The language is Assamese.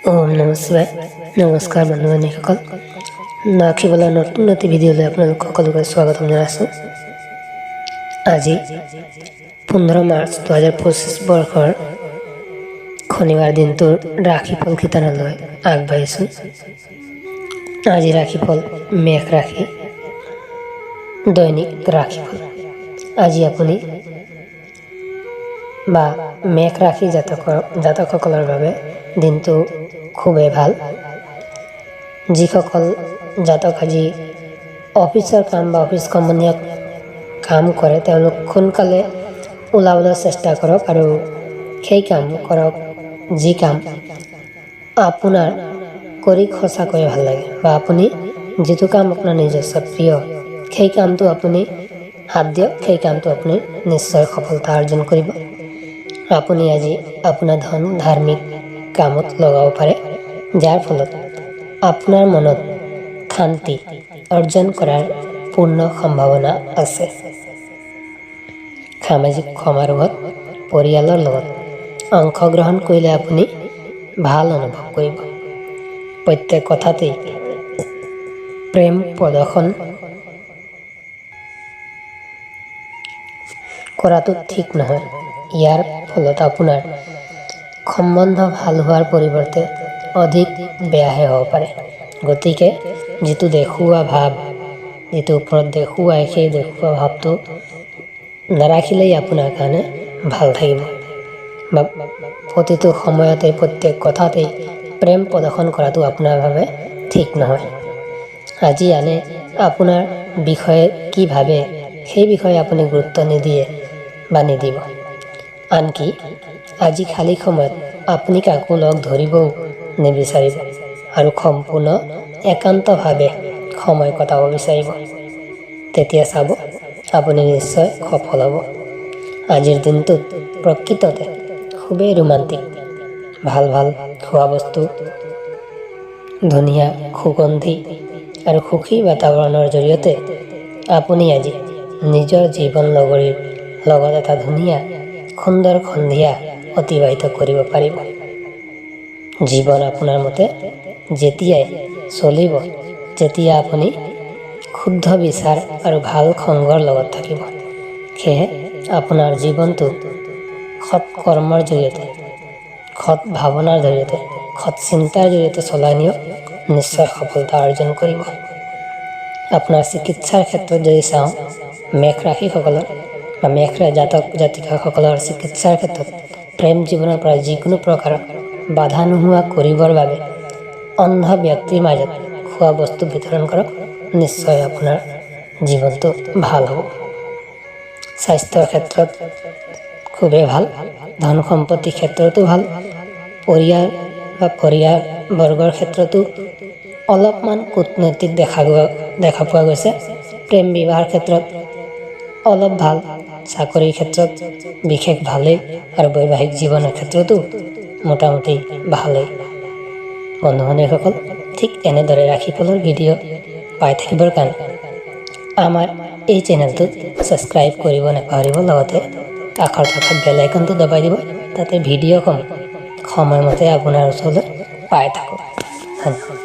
ওম নমঃ শিৱায়। নমস্কাৰ বন্ধু-বান্ধৱীসকল, নাখিবলৰ নতুন ভিডিঅ'লৈ আপোনালোক সকলোকে স্বাগতম জনাইছোঁ। আজি 15 মাৰ্চ 2025 বৰ্ষৰ শনিবাৰ দিনটোৰ ৰাশিফল শিতানলৈ আগবাঢ়িছোঁ। আজি ৰাশিফল মেষ ৰাশি, দৈনিক ৰাশিফল। আজি আপুনি বা মেষ ৰাশি জাতকসকলৰ বাবে দিনটো খুবেই ভাল। যিসকল জাতক আজি অফিচৰ কাম বা অফিচ সম্বন্ধীয় কাম কৰে তেওঁলোক সোনকালে ওলাবলৈ চেষ্টা কৰক আৰু সেই কাম কৰক যি কাম আপোনাৰ কৰি সঁচাকৈ ভাল লাগে বা আপুনি যিটো কাম আপোনাৰ নিজস্ব প্ৰিয় সেই কামটো আপুনি হাত দিয়ক। সেই কামটো আপুনি নিশ্চয় সফলতা অৰ্জন কৰিব। আপুনি আজি আপোনাৰ ধন ধাৰ্মিক কামত লগাব পাৰে, যাৰ ফলত আপোনাৰ মনত শান্তি অৰ্জন কৰাৰ পূৰ্ণ সম্ভাৱনা আছে। সামাজিক সমাৰোহত পৰিয়ালৰ লগত অংশগ্ৰহণ কৰিলে আপুনি ভাল অনুভৱ কৰিব। প্ৰত্যেক কথাতেই প্ৰেম প্ৰদৰ্শন কৰাটো ঠিক নহয়। ইয়াৰ ফলত আপোনাৰ সম্বন্ধ ভাল হোৱাৰ পৰিৱৰ্তে অধিক বেয়াহে হ'ব পাৰে। গতিকে যিটো দেখুওৱা ভাৱ, যিটো ওপৰত দেখুৱাই সেই দেখুওৱা ভাৱটো নাৰাখিলেই আপোনাৰ কাৰণে ভাল থাকিব। বা প্ৰতিটো সময়তে প্ৰত্যেক কথাতেই প্ৰেম প্ৰদৰ্শন কৰাটো আপোনাৰ বাবে ঠিক নহয়। আজি আনে আপোনাৰ বিষয়ে কি ভাবে সেই বিষয়ে আপুনি গুৰুত্ব নিদিয়ে বা নিদিব। আনকি আজি খালী সময়ত আপুনি কাকো লগ ধৰিবও নিবিচাৰিব আৰু সম্পূৰ্ণ একান্তভাৱে সময় কটাব বিচাৰিব। তেতিয়া চাব আপুনি নিশ্চয় সফল হ'ব। আজিৰ দিনটোত প্ৰকৃততে খুবেই ৰোমান্টিক। ভাল ভাল খোৱা বস্তু, ধুনীয়া সুগন্ধি আৰু সুখী বাতাবৰণৰ জৰিয়তে আপুনি আজি নিজৰ জীৱন লগৰীৰ লগত এটা ধুনীয়া সুন্দৰ সন্ধিয়া অতিবাহিত কৰিব পাৰিব। জীৱন আপোনাৰ মতে যেতিয়াই চলিব, যেতিয়া আপুনি শুদ্ধ বিচাৰ আৰু ভাল সংগৰ লগত থাকিব। সেয়ে আপোনাৰ জীৱনটো সৎ কৰ্মৰ জৰিয়তে, সৎ ভাৱনাৰ জৰিয়তে, সৎ চিন্তাৰ জৰিয়তে চলাই নিয়ক, নিশ্চয় সফলতা অৰ্জন কৰিব। আপোনাৰ চিকিৎসাৰ ক্ষেত্ৰত যদি চাওঁ, মেষ ৰাশিসকলৰ বা মেষ জাতক জাতিকাসকলৰ চিকিৎসাৰ ক্ষেত্ৰত প্ৰেম জীৱনৰ পৰা যিকোনো প্ৰকাৰৰ বাধা নোহোৱা কৰিবৰ বাবে অন্ধ ব্যক্তিৰ মাজত খোৱা বস্তু বিতৰণ কৰক, নিশ্চয় আপোনাৰ জীৱনটো ভাল হ'ব। স্বাস্থ্যৰ ক্ষেত্ৰত খুবেই ভাল, ধন সম্পত্তিৰ ক্ষেত্ৰতো ভাল, পৰিয়ালবৰ্গৰ ক্ষেত্ৰতো অলপমান কূটনৈতিক দেখা পোৱা গৈছে। প্ৰেম বিবাহৰ ক্ষেত্ৰত অলপ ভাল, চাকৰিৰ ক্ষেত্ৰত বিশেষ ভালেই আৰু বৈবাহিক জীৱনৰ ক্ষেত্ৰতো মোটামুটি ভালেই। বন্ধু-বান্ধৱীসকল, ঠিক এনেদৰে ৰাশিফলৰ ভিডিঅ' পাই থাকিবৰ কাৰণে আমাৰ এই চেনেলটোত ছাবস্ক্ৰাইব কৰিব নাপাহৰিব। লগতে কাষত থকা বেল আইকনটো দবাই দিব, তাতে ভিডিঅ'সমূহ সময়মতে আপোনাৰ ওচৰলৈ পাই থাকক। ধন্যবাদ।